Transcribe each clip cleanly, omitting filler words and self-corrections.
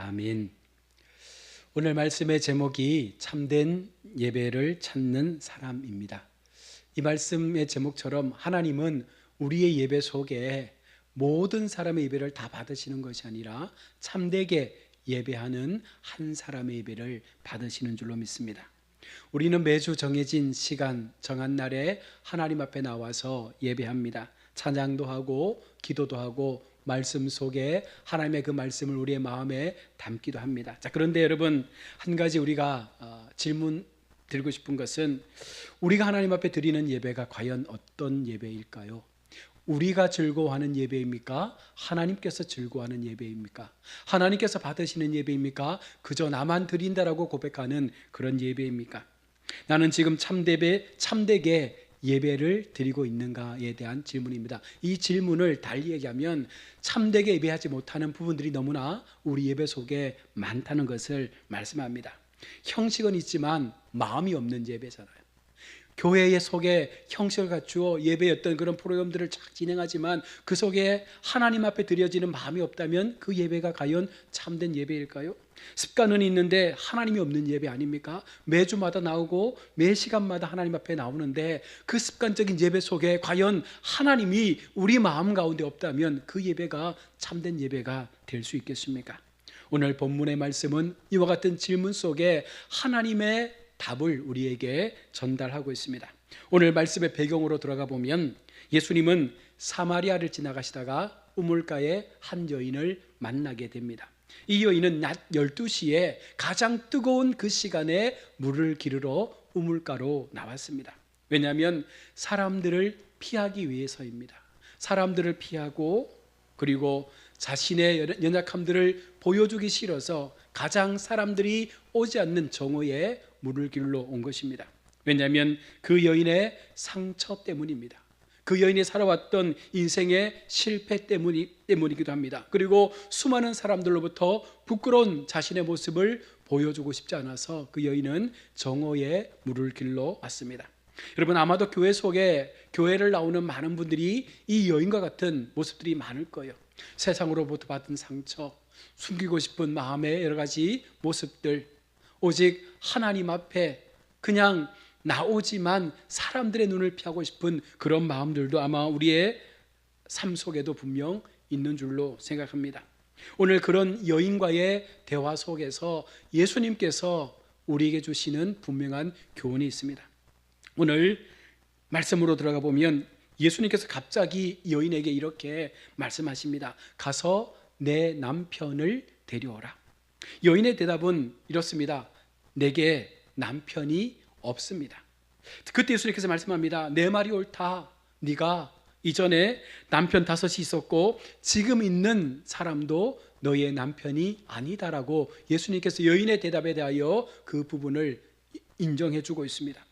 아멘. 오늘 말씀의 제목이 참된 예배를 찾는 사람입니다. 이 말씀의 제목처럼 하나님은 우리의 예배 속에 모든 사람의 예배를 다 받으시는 것이 아니라 참되게 예배하는 한 사람의 예배를 받으시는 줄로 믿습니다. 우리는 매주 정해진 시간, 정한 날에 하나님 앞에 나와서 예배합니다. 찬양도 하고 기도도 하고 말씀 속에 하나님의 그 말씀을 우리의 마음에 담기도 합니다. 자, 그런데 여러분, 한 가지 우리가 질문 드리고 싶은 것은, 우리가 하나님 앞에 드리는 예배가 과연 어떤 예배일까요? 우리가 즐거워하는 예배입니까? 하나님께서 즐거워하는 예배입니까? 하나님께서 받으시는 예배입니까? 그저 나만 드린다라고 고백하는 그런 예배입니까? 나는 지금 참되게 예배를 드리고 있는가에 대한 질문입니다. 이 질문을 달리 얘기하면, 참되게 예배하지 못하는 부분들이 너무나 우리 예배 속에 많다는 것을 말씀합니다. 형식은 있지만 마음이 없는 예배잖아요. 교회의 속에 형식을 갖추어 예배의 어떤 그런 프로그램들을 쫙 진행하지만 그 속에 하나님 앞에 드려지는 마음이 없다면 그 예배가 과연 참된 예배일까요? 습관은 있는데 하나님이 없는 예배 아닙니까? 매주마다 나오고 매 시간마다 하나님 앞에 나오는데 그 습관적인 예배 속에 과연 하나님이 우리 마음 가운데 없다면 그 예배가 참된 예배가 될 수 있겠습니까? 오늘 본문의 말씀은 이와 같은 질문 속에 하나님의 답을 우리에게 전달하고 있습니다. 오늘 말씀의 배경으로 들어가 보면, 예수님은 사마리아를 지나가시다가 우물가에 한 여인을 만나게 됩니다. 이 여인은 낮 12시에 가장 뜨거운 그 시간에 물을 기르러 우물가로 나왔습니다. 왜냐하면 사람들을 피하기 위해서입니다. 사람들을 피하고, 그리고 자신의 연약함들을 보여주기 싫어서 가장 사람들이 오지 않는 정오에 물을 길러 온 것입니다. 왜냐하면 그 여인의 상처 때문입니다. 그 여인이 살아왔던 인생의 실패 때문이기도 합니다. 그리고 수많은 사람들로부터 부끄러운 자신의 모습을 보여주고 싶지 않아서 그 여인은 정오에 물을 길러 왔습니다. 여러분, 아마도 교회 속에 교회를 나오는 많은 분들이 이 여인과 같은 모습들이 많을 거예요. 세상으로부터 받은 상처, 숨기고 싶은 마음의 여러 가지 모습들, 오직 하나님 앞에 그냥 나오지만 사람들의 눈을 피하고 싶은 그런 마음들도 아마 우리의 삶 속에도 분명 있는 줄로 생각합니다. 오늘 그런 여인과의 대화 속에서 예수님께서 우리에게 주시는 분명한 교훈이 있습니다. 오늘 말씀으로 들어가 보면 예수님께서 갑자기 여인에게 이렇게 말씀하십니다. 가서 내 남편을 데려오라. 여인의 대답은 이렇습니다. 내게 남편이 없습니다. 그때 예수님께서 말씀합니다. 내 말이 옳다. 네가 이전에 남편 5이 있었고 지금 있는 사람도 너의 남편이 아니다라고 예수님께서 여인의 대답에 대하여 그 부분을 인정해 주고 있습니다.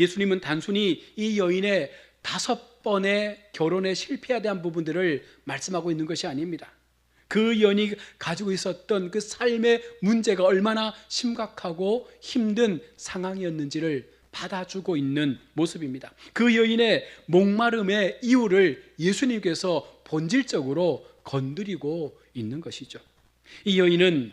예수님은 단순히 이 여인의 5번의 결혼에 실패에 대한 부분들을 말씀하고 있는 것이 아닙니다. 그 여인이 가지고 있었던 그 삶의 문제가 얼마나 심각하고 힘든 상황이었는지를 받아주고 있는 모습입니다. 그 여인의 목마름의 이유를 예수님께서 본질적으로 건드리고 있는 것이죠. 이 여인은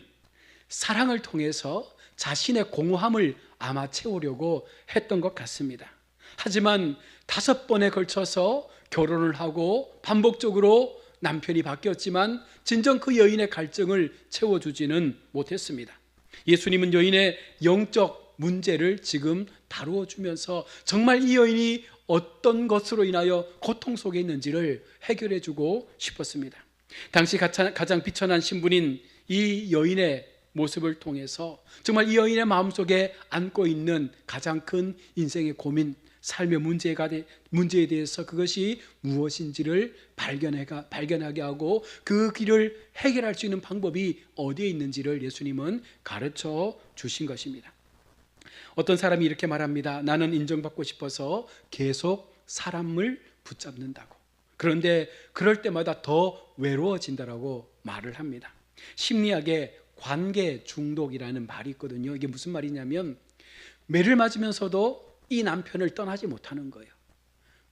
사랑을 통해서 자신의 공허함을 아마 채우려고 했던 것 같습니다. 하지만 5번에 걸쳐서 결혼을 하고 반복적으로 남편이 바뀌었지만 진정 그 여인의 갈증을 채워주지는 못했습니다. 예수님은 여인의 영적 문제를 지금 다루어 주면서 정말 이 여인이 어떤 것으로 인하여 고통 속에 있는지를 해결해 주고 싶었습니다. 당시 가장 비천한 신분인 이 여인의 모습을 통해서 정말 이 여인의 마음속에 안고 있는 가장 큰 인생의 고민, 삶의 문제에 대해서 그것이 무엇인지를 발견하게 하고 그 길을 해결할 수 있는 방법이 어디에 있는지를 예수님은 가르쳐 주신 것입니다. 어떤 사람이 이렇게 말합니다. 나는 인정받고 싶어서 계속 사람을 붙잡는다고. 그런데 그럴 때마다 더 외로워진다라고 말을 합니다. 심리학에 관계 중독이라는 말이 있거든요. 이게 무슨 말이냐면, 매를 맞으면서도 이 남편을 떠나지 못하는 거예요.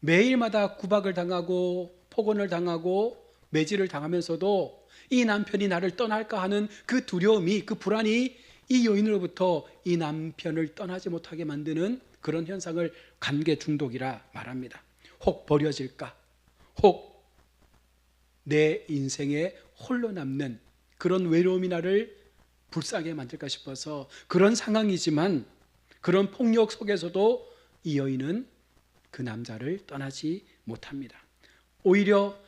매일마다 구박을 당하고 폭언을 당하고 매질을 당하면서도 이 남편이 나를 떠날까 하는 그 두려움이, 그 불안이 이 여인으로부터 이 남편을 떠나지 못하게 만드는 그런 현상을 관계 중독이라 말합니다. 혹 버려질까, 혹 내 인생에 홀로 남는 그런 외로움이 나를 불쌍하게 만들까 싶어서 그런 상황이지만, 그런 폭력 속에서도 이 여인은 그 남자를 떠나지 못합니다. 오히려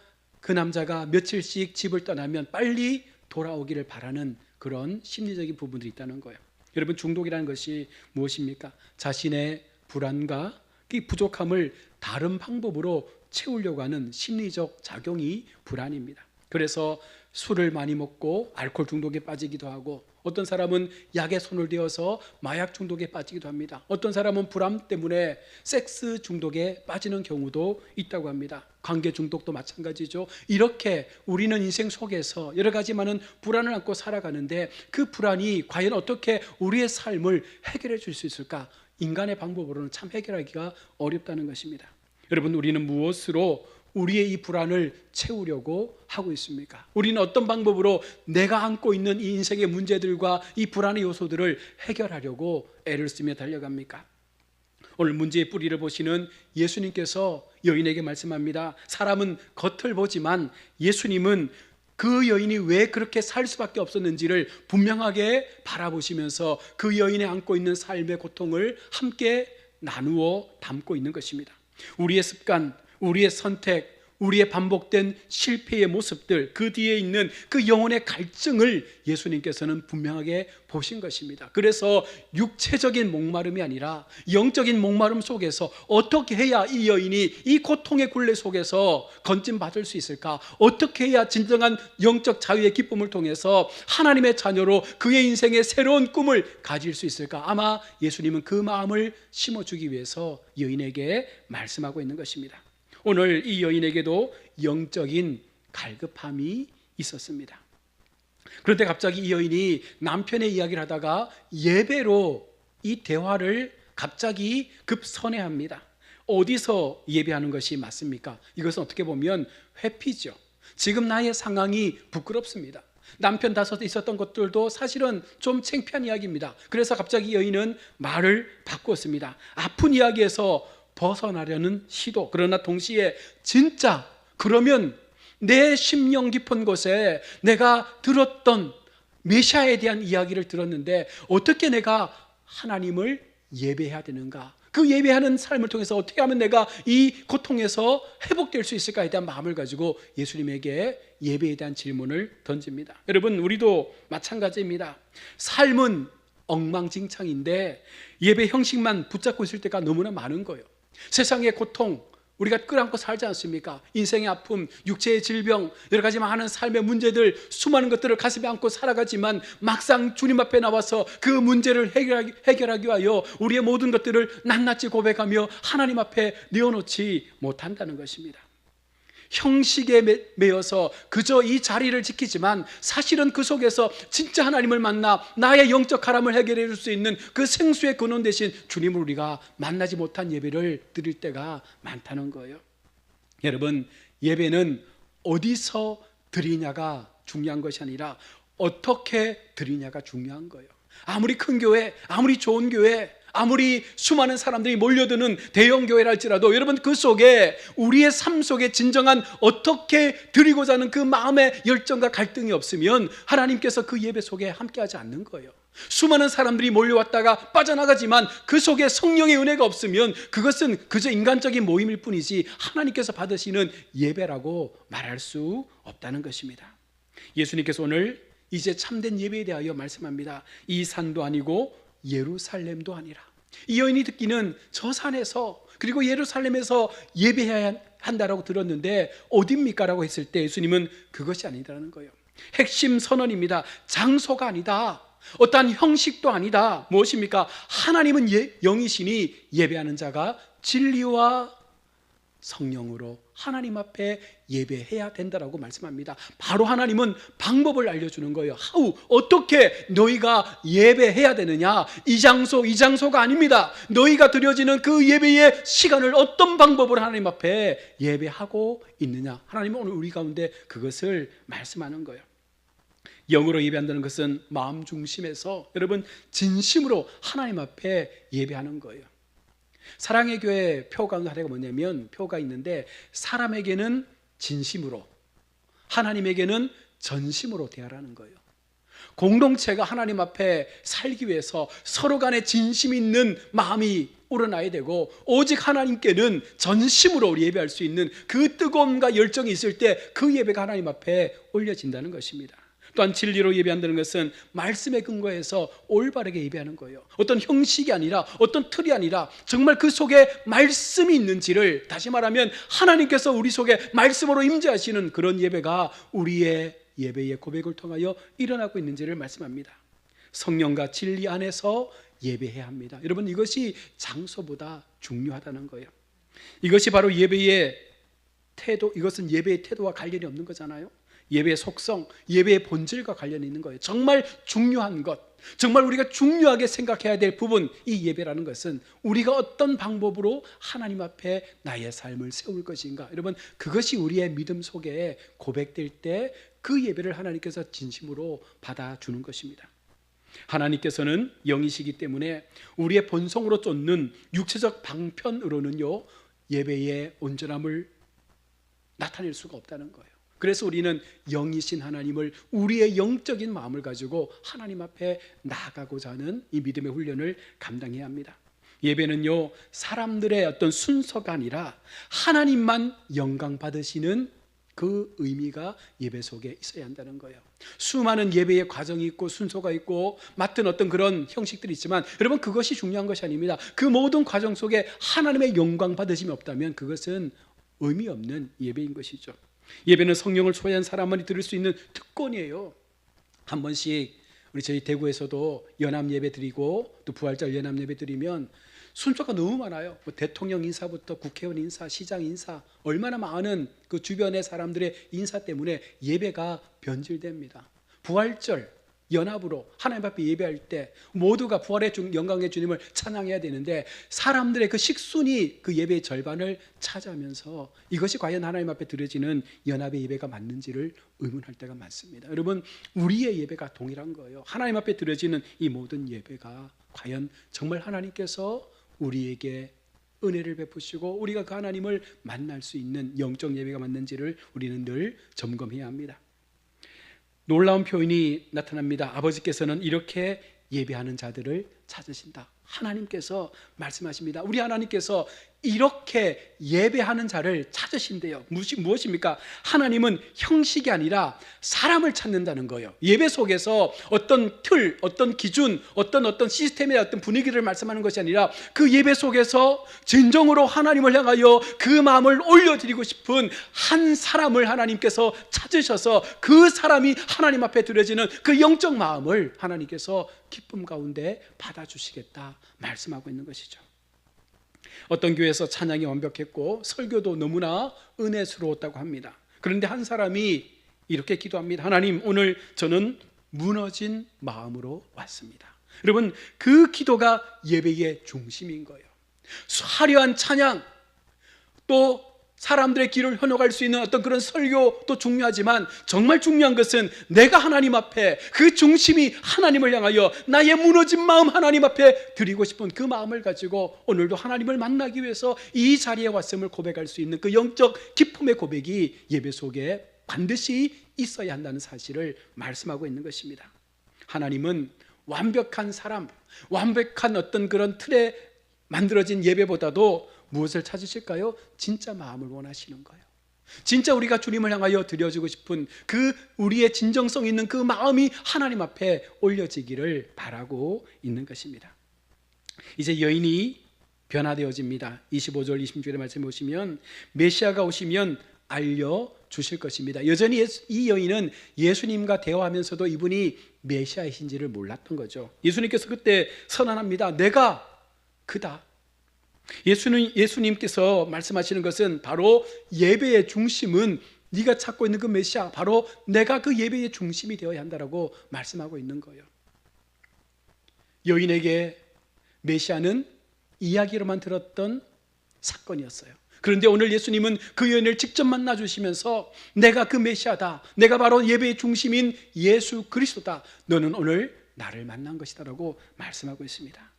그 남자가 며칠씩 집을 떠나면 빨리 돌아오기를 바라는 그런 심리적인 부분들이 있다는 거예요. 여러분, 중독이라는 것이 무엇입니까? 자신의 불안과 그 부족함을 다른 방법으로 채우려고 하는 심리적 작용이 불안입니다. 그래서 술을 많이 먹고 알코올 중독에 빠지기도 하고, 어떤 사람은 약에 손을 대어서 마약 중독에 빠지기도 합니다. 어떤 사람은 불안 때문에 섹스 중독에 빠지는 경우도 있다고 합니다. 관계 중독도 마찬가지죠. 이렇게 우리는 인생 속에서 여러 가지 많은 불안을 안고 살아가는데, 그 불안이 과연 어떻게 우리의 삶을 해결해 줄 수 있을까? 인간의 방법으로는 참 해결하기가 어렵다는 것입니다. 여러분, 우리는 무엇으로 우리의 이 불안을 채우려고 하고 있습니까? 우리는 어떤 방법으로 내가 안고 있는 이 인생의 문제들과 이 불안의 요소들을 해결하려고 애를 쓰며 달려갑니까? 오늘 문제의 뿌리를 보시는 예수님께서 여인에게 말씀합니다. 사람은 겉을 보지만 예수님은 그 여인이 왜 그렇게 살 수밖에 없었는지를 분명하게 바라보시면서 그 여인이 안고 있는 삶의 고통을 함께 나누어 담고 있는 것입니다. 우리의 습관, 우리의 선택, 우리의 반복된 실패의 모습들, 그 뒤에 있는 그 영혼의 갈증을 예수님께서는 분명하게 보신 것입니다. 그래서 육체적인 목마름이 아니라 영적인 목마름 속에서 어떻게 해야 이 여인이 이 고통의 굴레 속에서 건짐받을 수 있을까? 어떻게 해야 진정한 영적 자유의 기쁨을 통해서 하나님의 자녀로 그의 인생의 새로운 꿈을 가질 수 있을까? 아마 예수님은 그 마음을 심어주기 위해서 여인에게 말씀하고 있는 것입니다. 오늘 이 여인에게도 영적인 갈급함이 있었습니다. 그런데 갑자기 이 여인이 남편의 이야기를 하다가 예배로 이 대화를 갑자기 급선회합니다. 어디서 예배하는 것이 맞습니까? 이것은 어떻게 보면 회피죠. 지금 나의 상황이 부끄럽습니다. 남편 다섯에 있었던 것들도 사실은 좀 창피한 이야기입니다. 그래서 갑자기 여인은 말을 바꾸었습니다. 아픈 이야기에서 벗어나려는 시도, 그러나 동시에 진짜 그러면 내 심령 깊은 곳에 내가 들었던 메시아에 대한 이야기를 들었는데 어떻게 내가 하나님을 예배해야 되는가? 그 예배하는 삶을 통해서 어떻게 하면 내가 이 고통에서 회복될 수 있을까에 대한 마음을 가지고 예수님에게 예배에 대한 질문을 던집니다. 여러분, 우리도 마찬가지입니다. 삶은 엉망진창인데 예배 형식만 붙잡고 있을 때가 너무나 많은 거예요. 세상의 고통, 우리가 끌어안고 살지 않습니까? 인생의 아픔, 육체의 질병, 여러 가지 많은 삶의 문제들, 수많은 것들을 가슴에 안고 살아가지만 막상 주님 앞에 나와서 그 문제를 해결하기 위하여 우리의 모든 것들을 낱낱이 고백하며 하나님 앞에 내어놓지 못한다는 것입니다. 형식에 매여서 그저 이 자리를 지키지만 사실은 그 속에서 진짜 하나님을 만나 나의 영적 가람을 해결해 줄 수 있는 그 생수의 근원 대신 주님을 우리가 만나지 못한 예배를 드릴 때가 많다는 거예요. 여러분, 예배는 어디서 드리냐가 중요한 것이 아니라 어떻게 드리냐가 중요한 거예요. 아무리 큰 교회, 아무리 좋은 교회, 아무리 수많은 사람들이 몰려드는 대형 교회랄지라도 여러분, 그 속에 우리의 삶 속에 진정한 어떻게 드리고자 하는 그 마음의 열정과 갈등이 없으면 하나님께서 그 예배 속에 함께하지 않는 거예요. 수많은 사람들이 몰려왔다가 빠져나가지만 그 속에 성령의 은혜가 없으면 그것은 그저 인간적인 모임일 뿐이지 하나님께서 받으시는 예배라고 말할 수 없다는 것입니다. 예수님께서 오늘 이제 참된 예배에 대하여 말씀합니다. 이 산도 아니고 예루살렘도 아니라. 이 여인이 듣기는 저 산에서 그리고 예루살렘에서 예배해야 한다라고 들었는데 어디입니까? 라고 했을 때 예수님은 그것이 아니라는 거예요. 핵심 선언입니다. 장소가 아니다, 어떠한 형식도 아니다. 무엇입니까? 하나님은 영이시니 예배하는 자가 진리와 성령으로 하나님 앞에 예배해야 된다라고 말씀합니다. 바로 하나님은 방법을 알려주는 거예요. 어떻게 너희가 예배해야 되느냐? 이 장소, 이 장소가 아닙니다. 너희가 드려지는 그 예배의 시간을 어떤 방법으로 하나님 앞에 예배하고 있느냐? 하나님은 오늘 우리 가운데 그것을 말씀하는 거예요. 영으로 예배한다는 것은 마음 중심에서 여러분 진심으로 하나님 앞에 예배하는 거예요. 사랑의 교회 표가 뭐냐면 표가 있는데 사람에게는 진심으로 하나님에게는 전심으로 대하라는 거예요. 공동체가 하나님 앞에 살기 위해서 서로 간에 진심 있는 마음이 우러나야 되고 오직 하나님께는 전심으로 예배할 수 있는 그 뜨거움과 열정이 있을 때 그 예배가 하나님 앞에 올려진다는 것입니다. 또한 진리로 예배한다는 것은 말씀에 근거해서 올바르게 예배하는 거예요. 어떤 형식이 아니라 어떤 틀이 아니라 정말 그 속에 말씀이 있는지를, 다시 말하면 하나님께서 우리 속에 말씀으로 임재하시는 그런 예배가 우리의 예배의 고백을 통하여 일어나고 있는지를 말씀합니다. 성령과 진리 안에서 예배해야 합니다. 여러분, 이것이 장소보다 중요하다는 거예요. 이것이 바로 예배의 태도, 이것은 예배의 태도와 관련이 없는 거잖아요. 예배의 속성, 예배의 본질과 관련이 있는 거예요. 정말 중요한 것, 정말 우리가 중요하게 생각해야 될 부분, 이 예배라는 것은 우리가 어떤 방법으로 하나님 앞에 나의 삶을 세울 것인가, 여러분, 그것이 우리의 믿음 속에 고백될 때 그 예배를 하나님께서 진심으로 받아주는 것입니다. 하나님께서는 영이시기 때문에 우리의 본성으로 쫓는 육체적 방편으로는요 예배의 온전함을 나타낼 수가 없다는 거예요. 그래서 우리는 영이신 하나님을, 우리의 영적인 마음을 가지고 하나님 앞에 나아가고자 하는 이 믿음의 훈련을 감당해야 합니다. 예배는요 사람들의 어떤 순서가 아니라 하나님만 영광 받으시는 그 의미가 예배 속에 있어야 한다는 거예요. 수많은 예배의 과정이 있고 순서가 있고 맡은 어떤 그런 형식들이 있지만 여러분, 그것이 중요한 것이 아닙니다. 그 모든 과정 속에 하나님의 영광 받으심이 없다면 그것은 의미 없는 예배인 것이죠. 예배는 성령을 소유한 사람만이 드릴 수 있는 특권이에요. 한 번씩 우리 저희 대구에서도 연합 예배 드리고 또 부활절 연합 예배 드리면 순서가 너무 많아요. 뭐 대통령 인사부터 국회의원 인사, 시장 인사, 얼마나 많은 그 주변의 사람들의 인사 때문에 예배가 변질됩니다. 부활절 연합으로 하나님 앞에 예배할 때 모두가 부활의 영광의 주님을 찬양해야 되는데 사람들의 그 식순이 그 예배의 절반을 차지하면서 이것이 과연 하나님 앞에 드려지는 연합의 예배가 맞는지를 의문할 때가 많습니다. 여러분, 우리의 예배가 동일한 거예요. 하나님 앞에 드려지는 이 모든 예배가 과연 정말 하나님께서 우리에게 은혜를 베푸시고 우리가 그 하나님을 만날 수 있는 영적 예배가 맞는지를 우리는 늘 점검해야 합니다. 놀라운 표현이 나타납니다. 아버지께서는 이렇게 예배하는 자들을 찾으신다. 하나님께서 말씀하십니다. 우리 하나님께서 이렇게 예배하는 자를 찾으신대요. 무엇입니까? 하나님은 형식이 아니라 사람을 찾는다는 거예요. 예배 속에서 어떤 틀, 어떤 기준, 어떤 시스템의 어떤 분위기를 말씀하는 것이 아니라 그 예배 속에서 진정으로 하나님을 향하여 그 마음을 올려드리고 싶은 한 사람을 하나님께서 찾으셔서 그 사람이 하나님 앞에 드려지는 그 영적 마음을 하나님께서 기쁨 가운데 받아주시겠다 말씀하고 있는 것이죠. 어떤 교회에서 찬양이 완벽했고 설교도 너무나 은혜스러웠다고 합니다. 그런데 한 사람이 이렇게 기도합니다. 하나님, 오늘 저는 무너진 마음으로 왔습니다. 여러분, 그 기도가 예배의 중심인 거예요. 화려한 찬양, 또 사람들의 길을 현혹할 수 있는 어떤 그런 설교도 중요하지만 정말 중요한 것은 내가 하나님 앞에 그 중심이 하나님을 향하여 나의 무너진 마음 하나님 앞에 드리고 싶은 그 마음을 가지고 오늘도 하나님을 만나기 위해서 이 자리에 왔음을 고백할 수 있는 그 영적 기쁨의 고백이 예배 속에 반드시 있어야 한다는 사실을 말씀하고 있는 것입니다. 하나님은 완벽한 사람, 완벽한 어떤 그런 틀에 만들어진 예배보다도 무엇을 찾으실까요? 진짜 마음을 원하시는 거예요. 진짜 우리가 주님을 향하여 드려주고 싶은 그 우리의 진정성 있는 그 마음이 하나님 앞에 올려지기를 바라고 있는 것입니다. 이제 여인이 변화되어집니다. 25절 26절의 말씀에 보시면 메시아가 오시면 알려주실 것입니다. 여전히 이 여인은 예수님과 대화하면서도 이분이 메시아이신지를 몰랐던 거죠. 예수님께서 그때 선언합니다. 내가 그다. 예수님께서 말씀하시는 것은 바로 예배의 중심은 네가 찾고 있는 그 메시아, 바로 내가 그 예배의 중심이 되어야 한다라고 말씀하고 있는 거예요. 여인에게 메시아는 이야기로만 들었던 사건이었어요. 그런데 오늘 예수님은 그 여인을 직접 만나 주시면서 내가 그 메시아다, 내가 바로 예배의 중심인 예수 그리스도다, 너는 오늘 나를 만난 것이다 라고 말씀하고 있습니다.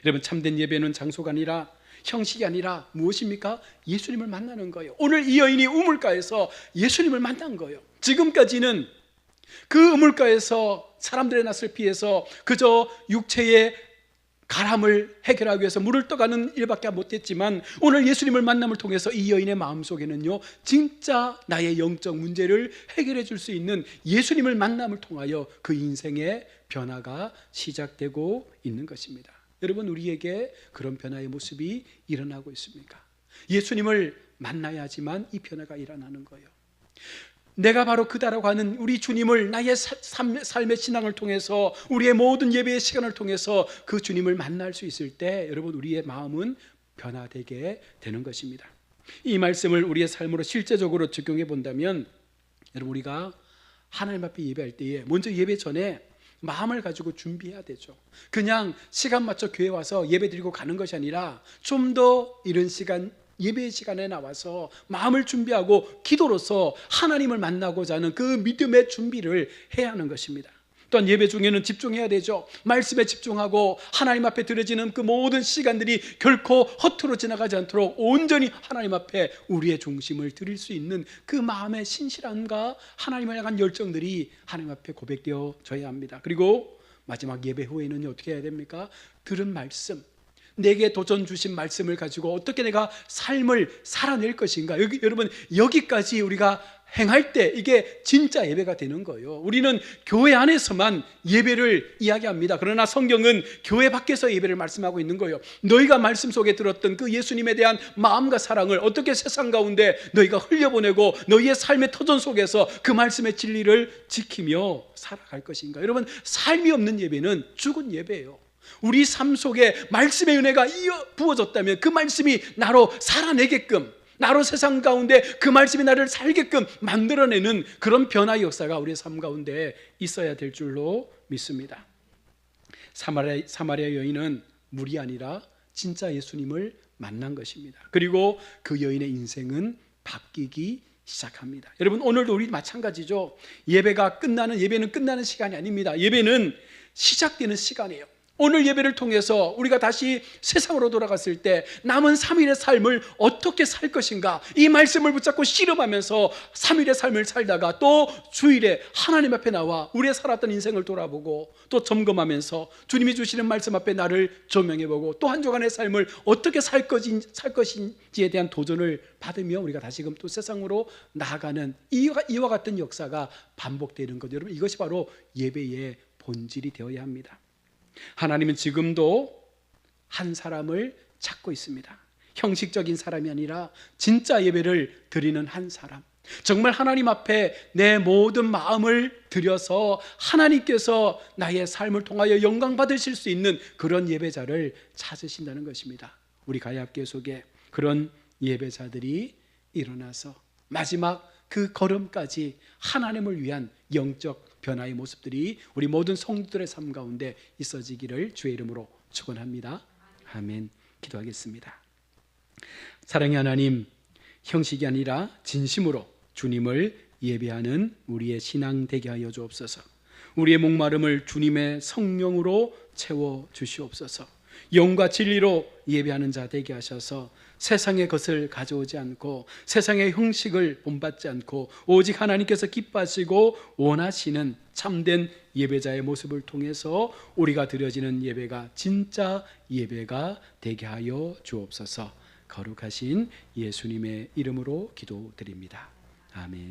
여러분, 참된 예배는 장소가 아니라 형식이 아니라 무엇입니까? 예수님을 만나는 거예요. 오늘 이 여인이 우물가에서 예수님을 만난 거예요. 지금까지는 그 우물가에서 사람들의 낯을 피해서 그저 육체의 가람을 해결하기 위해서 물을 떠가는 일밖에 못했지만, 오늘 예수님을 만남을 통해서 이 여인의 마음속에는요, 진짜 나의 영적 문제를 해결해 줄 수 있는 예수님을 만남을 통하여 그 인생의 변화가 시작되고 있는 것입니다. 여러분, 우리에게 그런 변화의 모습이 일어나고 있습니까? 예수님을 만나야지만 이 변화가 일어나는 거예요. 내가 바로 그다라고 하는 우리 주님을 나의 삶의 신앙을 통해서, 우리의 모든 예배의 시간을 통해서 그 주님을 만날 수 있을 때, 여러분, 우리의 마음은 변화되게 되는 것입니다. 이 말씀을 우리의 삶으로 실제적으로 적용해 본다면, 여러분, 우리가 하나님 앞에 예배할 때에 먼저 예배 전에 마음을 가지고 준비해야 되죠. 그냥 시간 맞춰 교회 와서 예배 드리고 가는 것이 아니라 좀 더 이런 시간, 예배 시간에 나와서 마음을 준비하고 기도로서 하나님을 만나고자 하는 그 믿음의 준비를 해야 하는 것입니다. 또한 예배 중에는 집중해야 되죠. 말씀에 집중하고 하나님 앞에 드려지는 그 모든 시간들이 결코 허투루 지나가지 않도록 온전히 하나님 앞에 우리의 중심을 드릴 수 있는 그 마음의 신실함과 하나님을 향한 열정들이 하나님 앞에 고백되어져야 합니다. 그리고 마지막 예배 후에는 어떻게 해야 됩니까? 들은 말씀, 내게 도전 주신 말씀을 가지고 어떻게 내가 삶을 살아낼 것인가, 여러분, 여기까지 우리가 행할 때 이게 진짜 예배가 되는 거예요. 우리는 교회 안에서만 예배를 이야기합니다. 그러나 성경은 교회 밖에서 예배를 말씀하고 있는 거예요. 너희가 말씀 속에 들었던 그 예수님에 대한 마음과 사랑을 어떻게 세상 가운데 너희가 흘려보내고 너희의 삶의 터전 속에서 그 말씀의 진리를 지키며 살아갈 것인가. 여러분, 삶이 없는 예배는 죽은 예배예요. 우리 삶 속에 말씀의 은혜가 부어졌다면 그 말씀이 나로 살아내게끔, 나로 세상 가운데 그 말씀이 나를 살게끔 만들어내는 그런 변화의 역사가 우리의 삶 가운데 있어야 될 줄로 믿습니다. 사마리아 여인은 물이 아니라 진짜 예수님을 만난 것입니다. 그리고 그 여인의 인생은 바뀌기 시작합니다. 여러분, 오늘도 우리 마찬가지죠. 예배는 끝나는 시간이 아닙니다. 예배는 시작되는 시간이에요. 오늘 예배를 통해서 우리가 다시 세상으로 돌아갔을 때 남은 3일의 삶을 어떻게 살 것인가, 이 말씀을 붙잡고 씨름하면서 3일의 삶을 살다가 또 주일에 하나님 앞에 나와 우리의 살았던 인생을 돌아보고 또 점검하면서 주님이 주시는 말씀 앞에 나를 조명해보고 또 한 주간의 삶을 어떻게 살 것인지에 대한 도전을 받으며 우리가 다시금 또 세상으로 나아가는 이와 같은 역사가 반복되는 것, 여러분, 이것이 바로 예배의 본질이 되어야 합니다. 하나님은 지금도 한 사람을 찾고 있습니다. 형식적인 사람이 아니라 진짜 예배를 드리는 한 사람, 정말 하나님 앞에 내 모든 마음을 들여서 하나님께서 나의 삶을 통하여 영광 받으실 수 있는 그런 예배자를 찾으신다는 것입니다. 우리 가야학교 속에 그런 예배자들이 일어나서 마지막 그 걸음까지 하나님을 위한 영적 변화의 모습들이 우리 모든 성도들의 삶 가운데 있어지기를 주의 이름으로 축원합니다. 아멘. 기도하겠습니다. 사랑의 하나님, 형식이 아니라 진심으로 주님을 예배하는 우리의 신앙 되게 하여 주옵소서. 우리의 목마름을 주님의 성령으로 채워 주시옵소서. 영과 진리로 예배하는 자 되게 하셔서 세상의 것을 가져오지 않고 세상의 형식을 본받지 않고 오직 하나님께서 기뻐하시고 원하시는 참된 예배자의 모습을 통해서 우리가 드려지는 예배가 진짜 예배가 되게 하여 주옵소서. 거룩하신 예수님의 이름으로 기도드립니다. 아멘.